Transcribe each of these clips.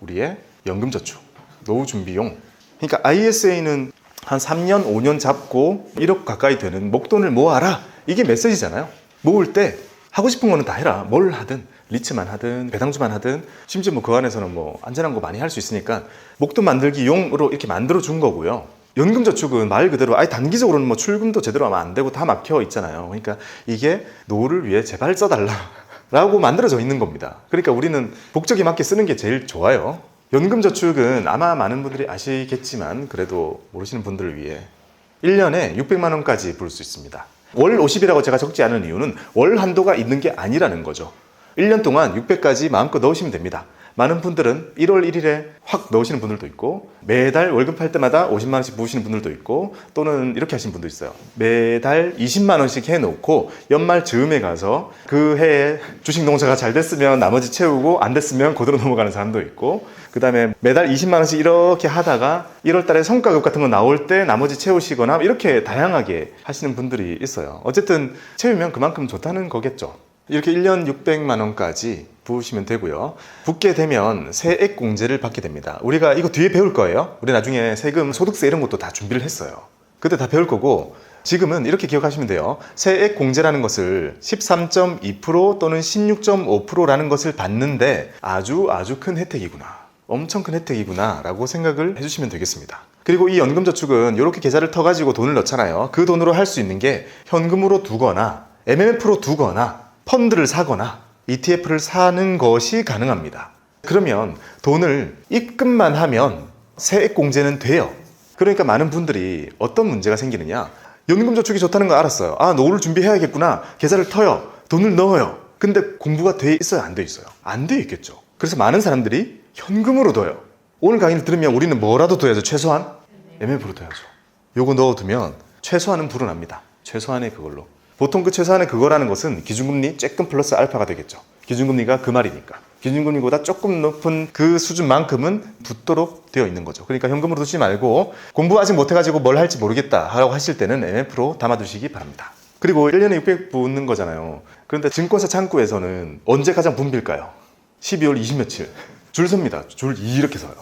우리의 연금저축, 노후준비용. 그러니까 ISA는 한 3년, 5년 잡고 1억 가까이 되는 목돈을 모아라. 이게 메시지잖아요. 모을 때 하고 싶은 거는 다 해라. 뭘 하든, 리츠만 하든, 배당주만 하든, 심지어 뭐 그 안에서는 뭐 안전한 거 많이 할 수 있으니까 목돈 만들기용으로 이렇게 만들어 준 거고요. 연금저축은 말 그대로 아예 단기적으로는 뭐 출금도 제대로 하면 안 되고 다 막혀 있잖아요. 그러니까 이게 노후를 위해 제발 써달라 라고 만들어져 있는 겁니다. 그러니까 우리는 목적에 맞게 쓰는 게 제일 좋아요. 연금저축은 아마 많은 분들이 아시겠지만 그래도 모르시는 분들을 위해 1년에 600만 원까지 부를 수 있습니다. 월 50이라고 제가 적지 않은 이유는 월 한도가 있는 게 아니라는 거죠. 1년 동안 600까지 마음껏 넣으시면 됩니다. 많은 분들은 1월 1일에 확 넣으시는 분들도 있고 매달 월급 팔 때마다 50만 원씩 부으시는 분들도 있고 또는 이렇게 하시는 분도 있어요. 매달 20만 원씩 해놓고 연말 즈음에 가서 그 해에 주식 농사가 잘 됐으면 나머지 채우고 안 됐으면 그대로 넘어가는 사람도 있고 그 다음에 매달 20만 원씩 이렇게 하다가 1월 달에 성과급 같은 거 나올 때 나머지 채우시거나 이렇게 다양하게 하시는 분들이 있어요. 어쨌든 채우면 그만큼 좋다는 거겠죠. 이렇게 1년 600만 원까지 부으시면 되고요. 붓게 되면 세액공제를 받게 됩니다. 우리가 이거 뒤에 배울 거예요. 우리 나중에 세금, 소득세 이런 것도 다 준비를 했어요. 그때 다 배울 거고 지금은 이렇게 기억하시면 돼요. 세액공제라는 것을 13.2% 또는 16.5%라는 것을 받는데 아주 큰 혜택이구나. 엄청 큰 혜택이구나 라고 생각을 해주시면 되겠습니다. 그리고 이 연금저축은 이렇게 계좌를 터가지고 돈을 넣잖아요. 그 돈으로 할 수 있는 게 현금으로 두거나 MMF로 두거나 펀드를 사거나 ETF를 사는 것이 가능합니다. 그러면 돈을 입금만 하면 세액공제는 돼요. 그러니까 많은 분들이 어떤 문제가 생기느냐. 연금저축이 좋다는 거 알았어요. 아, 노후를 준비해야겠구나. 계좌를 터요. 돈을 넣어요. 근데 공부가 돼 있어요? 안 돼 있어요? 안 돼 있겠죠. 그래서 많은 사람들이 현금으로 둬요. 오늘 강의를 들으면 우리는 뭐라도 둬야죠. 최소한 MMF로 둬야죠. 요거 넣어두면 최소한은 불어납니다. 최소한의 그걸로. 보통 그 최소한의 그거라는 것은 기준금리 쬐끔 플러스 알파가 되겠죠. 기준금리가 그 말이니까. 기준금리보다 조금 높은 그 수준만큼은 붙도록 되어 있는 거죠. 그러니까 현금으로 두지 말고 공부 아직 못해가지고 뭘 할지 모르겠다 하라고 하실 때는 MMF로 담아두시기 바랍니다. 그리고 1년에 600 붓는 거잖아요. 그런데 증권사 창구에서는 언제 가장 붐빌까요? 12월 20며칠. 줄 섭니다. 줄 이렇게 서요.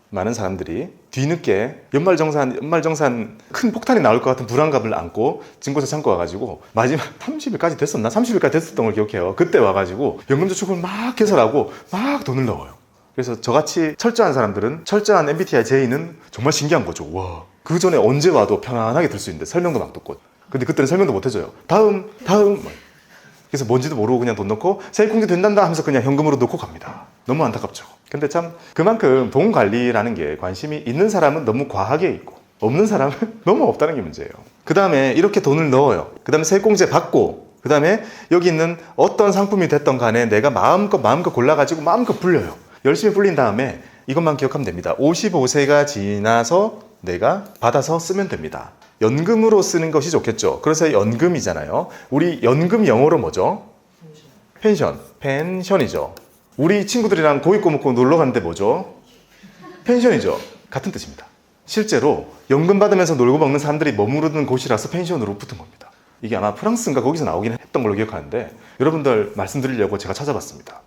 많은 사람들이 뒤늦게 연말정산 큰 폭탄이 나올 것 같은 불안감을 안고 증권사 창고 와가지고 마지막 30일까지 됐었나? 30일까지 됐었던 걸 기억해요. 그때 와가지고 연금저축을 막 개설하고 막 돈을 넣어요. 그래서 저같이 철저한 사람들은 철저한 MBTI J는 정말 신기한 거죠. 와, 그 전에 언제 와도 편안하게 들 수 있는데 설명도 막 듣고. 근데 그때는 설명도 못 해줘요. 다음 그래서 뭔지도 모르고 그냥 돈 넣고 세액공제 된단다 하면서 그냥 현금으로 넣고 갑니다. 너무 안타깝죠. 근데 참 그만큼 돈 관리라는 게 관심이 있는 사람은 너무 과하게 있고 없는 사람은 너무 없다는 게 문제예요. 그 다음에 이렇게 돈을 넣어요. 그 다음에 세액공제 받고 그 다음에 여기 있는 어떤 상품이 됐던 간에 내가 마음껏 골라가지고 마음껏 불려요. 열심히 불린 다음에 이것만 기억하면 됩니다. 55세가 지나서 내가 받아서 쓰면 됩니다. 연금으로 쓰는 것이 좋겠죠. 그래서 연금이잖아요. 우리 연금 영어로 뭐죠? 펜션이죠. 우리 친구들이랑 고기 구워 먹고 놀러 갔는데 뭐죠? 펜션이죠. 같은 뜻입니다. 실제로 연금 받으면서 놀고 먹는 사람들이 머무르는 곳이라서 펜션으로 붙은 겁니다. 이게 아마 프랑스인가 거기서 나오긴 했던 걸로 기억하는데 여러분들 말씀드리려고 제가 찾아봤습니다.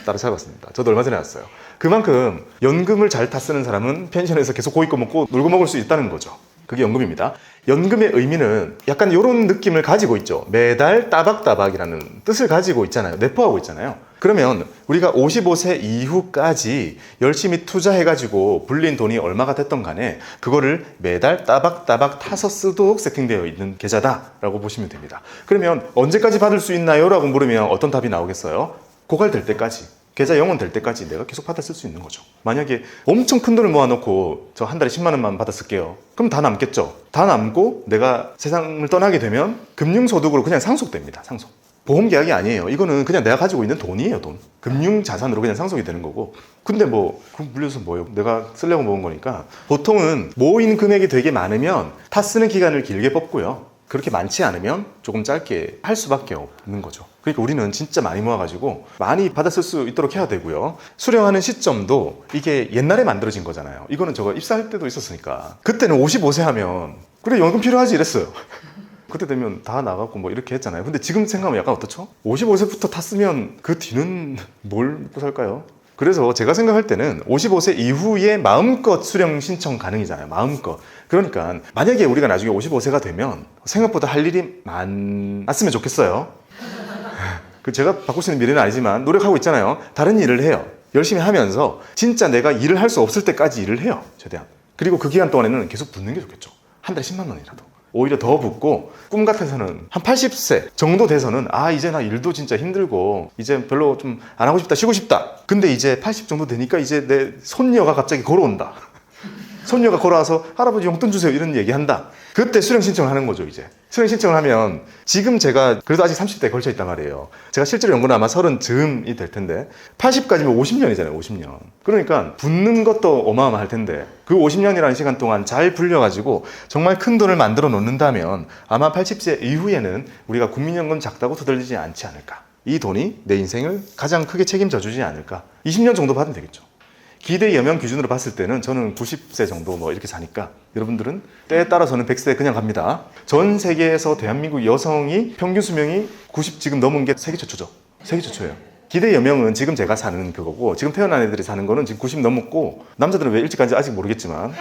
따로 찾아봤습니다. 저도 얼마 전에 왔어요. 그만큼 연금을 잘 타 쓰는 사람은 펜션에서 계속 고기 구워 먹고 놀고 먹을 수 있다는 거죠. 그게 연금입니다. 연금의 의미는 약간 이런 느낌을 가지고 있죠. 매달 따박따박이라는 뜻을 가지고 있잖아요. 내포하고 있잖아요. 그러면 우리가 55세 이후까지 열심히 투자해가지고 불린 돈이 얼마가 됐던 간에 그거를 매달 따박따박 타서 쓰도록 세팅되어 있는 계좌다라고 보시면 됩니다. 그러면 언제까지 받을 수 있나요? 라고 물으면 어떤 답이 나오겠어요? 고갈될 때까지. 계좌 영원될 때까지 내가 계속 받아 쓸 수 있는 거죠. 만약에 엄청 큰 돈을 모아놓고 저 한 달에 10만 원만 받아 쓸게요. 그럼 다 남겠죠. 다 남고 내가 세상을 떠나게 되면 금융소득으로 그냥 상속됩니다. 상속. 보험계약이 아니에요. 이거는 그냥 내가 가지고 있는 돈이에요. 돈. 금융자산으로 그냥 상속이 되는 거고. 근데 뭐 그럼 물려서 뭐예요? 내가 쓰려고 모은 거니까. 보통은 모인 금액이 되게 많으면 타 쓰는 기간을 길게 뽑고요. 그렇게 많지 않으면 조금 짧게 할 수밖에 없는 거죠. 그러니까 우리는 진짜 많이 모아가지고 많이 받아 쓸 수 있도록 해야 되고요. 수령하는 시점도 이게 옛날에 만들어진 거잖아요. 이거는 저거 입사할 때도 있었으니까. 그때는 55세 하면 그래 연금 필요하지 이랬어요. 그때 되면 다 나가고 뭐 이렇게 했잖아요. 근데 지금 생각하면 약간 어떻죠? 55세부터 탔으면 그 뒤는 뭘 먹고 살까요? 그래서 제가 생각할 때는 55세 이후에 마음껏 수령 신청 가능이잖아요. 마음껏. 그러니까 만약에 우리가 나중에 55세가 되면 생각보다 할 일이 많았으면 좋겠어요. 제가 바꿀 수 있는 미래는 아니지만 노력하고 있잖아요. 다른 일을 해요. 열심히 하면서 진짜 내가 일을 할 수 없을 때까지 일을 해요. 최대한. 그리고 그 기간 동안에는 계속 붙는 게 좋겠죠. 한 달에 10만 원이라도. 오히려 더 붙고 꿈 같아서는 한 80세 정도 돼서는 이제 나 일도 진짜 힘들고 이제 별로 좀 안 하고 싶다, 쉬고 싶다. 근데 이제 80 정도 되니까 이제 내 손녀가 갑자기 걸어온다. 손녀가 걸어와서 할아버지 용돈 주세요 이런 얘기 한다. 그때 수령 신청을 하는 거죠. 이제 수령 신청을 하면 지금 제가 그래도 아직 30대에 걸쳐 있단 말이에요. 제가 실제로 연구는 아마 30 즈음이 될 텐데 80까지면 50년이잖아요. 50년. 그러니까 붙는 것도 어마어마할 텐데 그 50년이라는 시간 동안 잘 불려가지고 정말 큰 돈을 만들어 놓는다면 아마 80세 이후에는 우리가 국민연금 작다고 투덜리지 않지 않을까. 이 돈이 내 인생을 가장 크게 책임져 주지 않을까. 20년 정도 받으면 되겠죠. 기대 여명 기준으로 봤을 때는 저는 90세 정도 뭐 이렇게 사니까 여러분들은 때에 따라서는 100세 그냥 갑니다. 전 세계에서 대한민국 여성이 평균 수명이 90 지금 넘은 게 세계 최초죠. 세계 최초예요. 기대 여명은 지금 제가 사는 그거고 지금 태어난 애들이 사는 거는 지금 90 넘었고 남자들은 왜 일찍 간지 아직 모르겠지만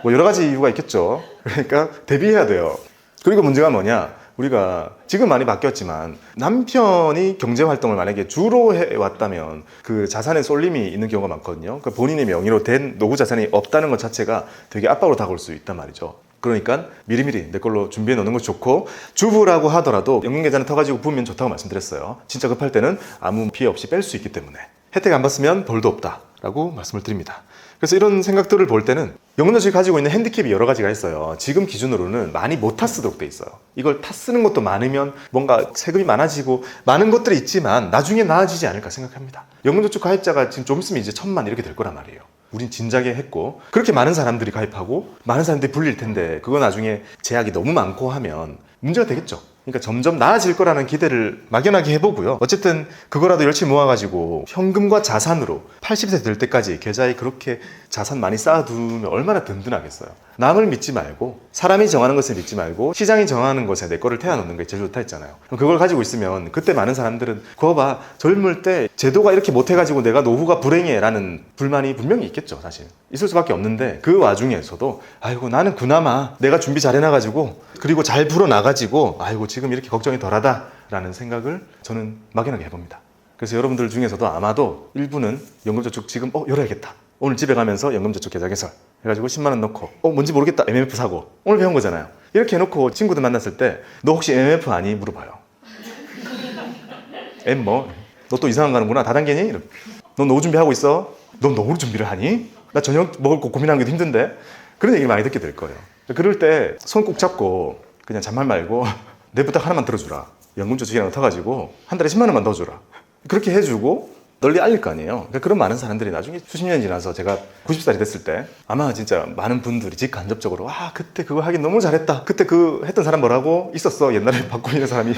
뭐 여러 가지 이유가 있겠죠. 그러니까 대비해야 돼요. 그리고 문제가 뭐냐? 우리가 지금 많이 바뀌었지만 남편이 경제활동을 만약에 주로 해왔다면 그 자산에 쏠림이 있는 경우가 많거든요. 그러니까 본인의 명의로 된 노후 자산이 없다는 것 자체가 되게 압박으로 다가올 수 있단 말이죠. 그러니까 미리미리 내 걸로 준비해 놓는 것이 좋고 주부라고 하더라도 연금계좌를 터가지고 부으면 좋다고 말씀드렸어요. 진짜 급할 때는 아무 피해 없이 뺄 수 있기 때문에 혜택 안 받으면 벌도 없다라고 말씀을 드립니다. 그래서 이런 생각들을 볼 때는 연금저축이 가지고 있는 핸디캡이 여러 가지가 있어요. 지금 기준으로는 많이 못 타쓰도록 돼 있어요. 이걸 타쓰는 것도 많으면 뭔가 세금이 많아지고 많은 것들이 있지만 나중에 나아지지 않을까 생각합니다. 연금저축 가입자가 지금 좀 있으면 이제 1000만 이렇게 될 거란 말이에요. 우린 진작에 했고 그렇게 많은 사람들이 가입하고 많은 사람들이 불릴 텐데 그거 나중에 제약이 너무 많고 하면 문제가 되겠죠. 그러니까 점점 나아질 거라는 기대를 막연하게 해보고요. 어쨌든 그거라도 열심히 모아가지고 현금과 자산으로 80세 될 때까지 계좌에 그렇게 자산 많이 쌓아두면 얼마나 든든하겠어요. 남을 믿지 말고 사람이 정하는 것을 믿지 말고 시장이 정하는 것에 내 거를 태워놓는 게 제일 좋다 했잖아요. 그럼 그걸 가지고 있으면 그때 많은 사람들은 그거 봐 젊을 때 제도가 이렇게 못해가지고 내가 노후가 불행해 라는 불만이 분명히 있겠죠. 사실 있을 수밖에 없는데 그 와중에서도 아이고 나는 그나마 내가 준비 잘 해놔가지고 그리고 잘 풀어나가지고 아이고 지금 이렇게 걱정이 덜하다 라는 생각을 저는 막연하게 해봅니다. 그래서 여러분들 중에서도 아마도 일부는 연금저축 지금 열어야겠다. 오늘 집에 가면서 연금저축 계좌 개설 해가지고 10만 원 넣고 뭔지 모르겠다 MMF 사고 오늘 배운 거잖아요. 이렇게 해놓고 친구들 만났을 때 너 혹시 MMF 아니? 물어봐요. M 뭐? 너 또 이상한 거 하는구나. 다단계니? 너 노후 준비하고 있어? 너 노후 준비를 하니? 나 저녁 먹을 거 고민하는 게 힘든데? 그런 얘기를 많이 듣게 될 거예요. 그럴 때 손 꼭 잡고 그냥 잔말 말고 내 부탁 하나만 들어주라. 연금저축이랑 터가지고 한 달에 10만 원만 넣어주라. 그렇게 해주고 널리 알릴 거 아니에요. 그러니까 그런 많은 사람들이 나중에 수십 년이 지나서 제가 90살이 됐을 때 아마 진짜 많은 분들이 직간접적으로 그때 그거 하긴 너무 잘했다. 그때 그 했던 사람 뭐라고 있었어. 옛날에 받고 있는 사람이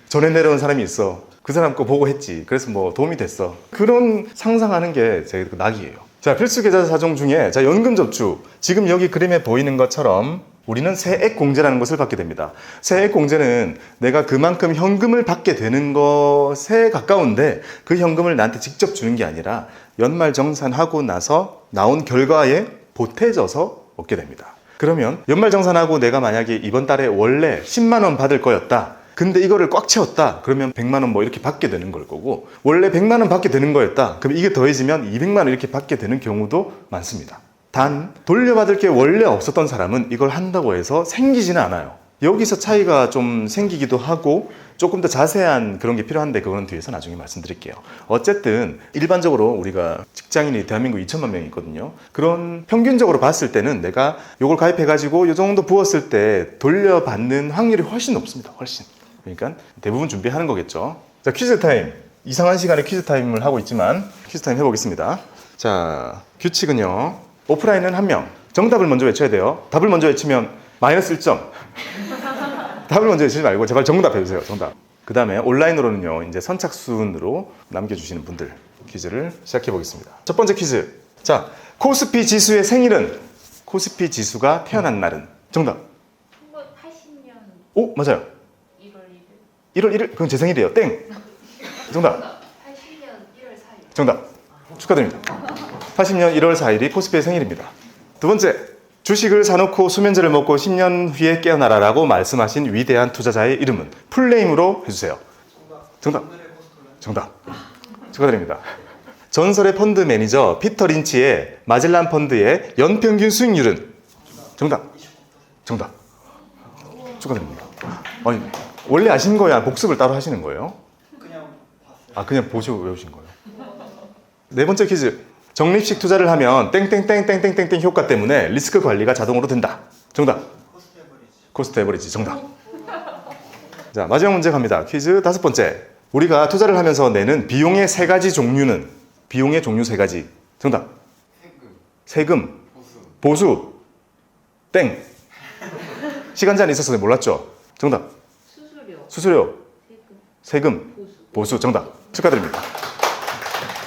전에 내려온 사람이 있어. 그 사람 거 보고 했지. 그래서 뭐 도움이 됐어. 그런 상상하는 게 제 낙이에요. 자, 필수계좌 사정 중에 연금저축 지금 여기 그림에 보이는 것처럼 우리는 세액공제라는 것을 받게 됩니다. 세액공제는 내가 그만큼 현금을 받게 되는 것에 가까운데 그 현금을 나한테 직접 주는 게 아니라 연말정산하고 나서 나온 결과에 보태져서 얻게 됩니다. 그러면 연말정산하고 내가 만약에 이번 달에 원래 10만 원 받을 거였다. 근데 이거를 꽉 채웠다. 그러면 100만 원 뭐 이렇게 받게 되는 걸 거고 원래 100만 원 받게 되는 거였다. 그럼 이게 더해지면 200만 원 이렇게 받게 되는 경우도 많습니다. 단 돌려받을 게 원래 없었던 사람은 이걸 한다고 해서 생기지는 않아요. 여기서 차이가 좀 생기기도 하고 조금 더 자세한 그런 게 필요한데 그거는 뒤에서 나중에 말씀드릴게요. 어쨌든 일반적으로 우리가 직장인이 대한민국 2천만 명이 있거든요. 그런 평균적으로 봤을 때는 내가 요걸 가입해가지고 요 정도 부었을 때 돌려받는 확률이 훨씬 높습니다. 훨씬. 그러니까 대부분 준비하는 거겠죠. 자, 퀴즈 타임. 이상한 시간에 퀴즈 타임을 하고 있지만 퀴즈 타임 해보겠습니다. 자, 규칙은요. 오프라인은 1명. 정답을 먼저 외쳐야 돼요. 답을 먼저 외치면 마이너스 1점. 답을 먼저 외치지 말고 제발 정답 해주세요. 정답. 그 다음에 온라인으로는요. 이제 선착순으로 남겨주시는 분들 퀴즈를 시작해 보겠습니다. 첫 번째 퀴즈. 자, 코스피 지수의 생일은? 코스피 지수가 태어난 날은? 정답. 1980년 오, 맞아요. 1월 1일. 1월 1일? 그건 제 생일이에요. 땡. 정답. 80년 1월 4일. 정답. 축하드립니다. 80년 1월 4일이 코스피의 생일입니다. 두 번째, 주식을 사놓고 수면제를 먹고 10년 후에 깨어나라라고 말씀하신 위대한 투자자의 이름은 풀네임으로 해주세요. 정답. 정답. 축하드립니다. 전설의 펀드 매니저 피터 린치의 마젤란 펀드의 연평균 수익률은? 정답. 정답. 축하드립니다. 아니, 원래 아신 거야? 복습을 따로 하시는 거예요? 그냥 봤어요. 아, 그냥 보시고 외우신 거예요? 네 번째 퀴즈. 적립식 투자를 하면 땡땡땡땡땡땡 효과 때문에 리스크 관리가 자동으로 된다. 정답. 코스트 에버리지. 코스트 에버리지. 정답. 자, 마지막 문제 갑니다. 퀴즈 다섯 번째. 우리가 투자를 하면서 내는 비용의 세 가지 종류는? 비용의 종류 세 가지. 정답. 세금. 보수. 땡. 시간 제한이 있어서 몰랐죠? 정답. 수수료, 수수료. 세금, 세금. 보수. 정답. 축하드립니다.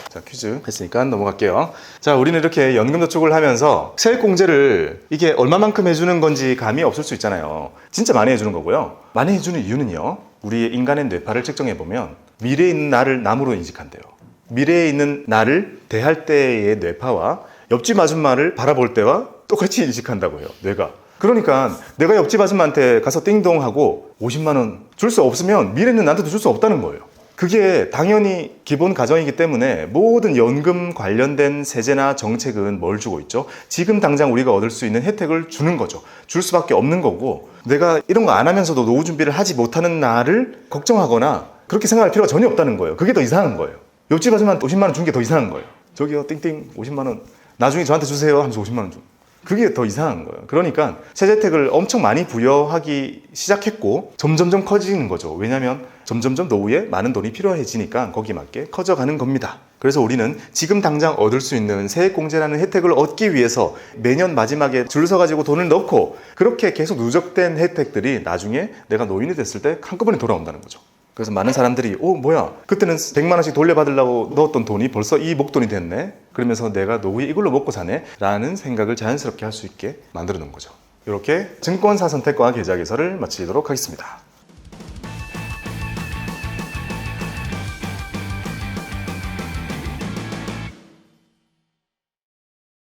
자, 퀴즈 했으니까 넘어갈게요. 자, 우리는 이렇게 연금 저축을 하면서 세액공제를 이게 얼마만큼 해주는 건지 감이 없을 수 있잖아요. 진짜 많이 해주는 거고요. 많이 해주는 이유는요, 우리 인간의 뇌파를 측정해보면 미래에 있는 나를 남으로 인식한대요. 미래에 있는 나를 대할 때의 뇌파와 옆집 아줌마를 바라볼 때와 똑같이 인식한다고 해요, 뇌가. 그러니까 내가 옆집 아줌마한테 가서 띵동하고 50만 원 줄 수 없으면 미래는 나한테도 줄 수 없다는 거예요. 그게 당연히 기본 가정이기 때문에 모든 연금 관련된 세제나 정책은 뭘 주고 있죠? 지금 당장 우리가 얻을 수 있는 혜택을 주는 거죠. 줄 수밖에 없는 거고, 내가 이런 거 안 하면서도 노후 준비를 하지 못하는 나를 걱정하거나 그렇게 생각할 필요가 전혀 없다는 거예요. 그게 더 이상한 거예요. 옆집 아줌마한테 50만 원 준 게 더 이상한 거예요. 저기요 띵띵 50만 원 나중에 저한테 주세요 하면서 50만 원 준. 그게 더 이상한 거예요. 그러니까 세제 혜택을 엄청 많이 부여하기 시작했고 점점점 커지는 거죠. 왜냐하면 점점점 노후에 많은 돈이 필요해지니까 거기에 맞게 커져가는 겁니다. 그래서 우리는 지금 당장 얻을 수 있는 세액공제라는 혜택을 얻기 위해서 매년 마지막에 줄 서가지고 돈을 넣고 그렇게 계속 누적된 혜택들이 나중에 내가 노인이 됐을 때 한꺼번에 돌아온다는 거죠. 그래서 많은 사람들이 뭐야 그때는 100만 원씩 돌려받으려고 넣었던 돈이 벌써 이 목돈이 됐네, 그러면서 내가 노후에 이걸로 먹고 사네 라는 생각을 자연스럽게 할 수 있게 만들어 놓은 거죠. 이렇게 증권사 선택과 계좌 개설을 마치도록 하겠습니다.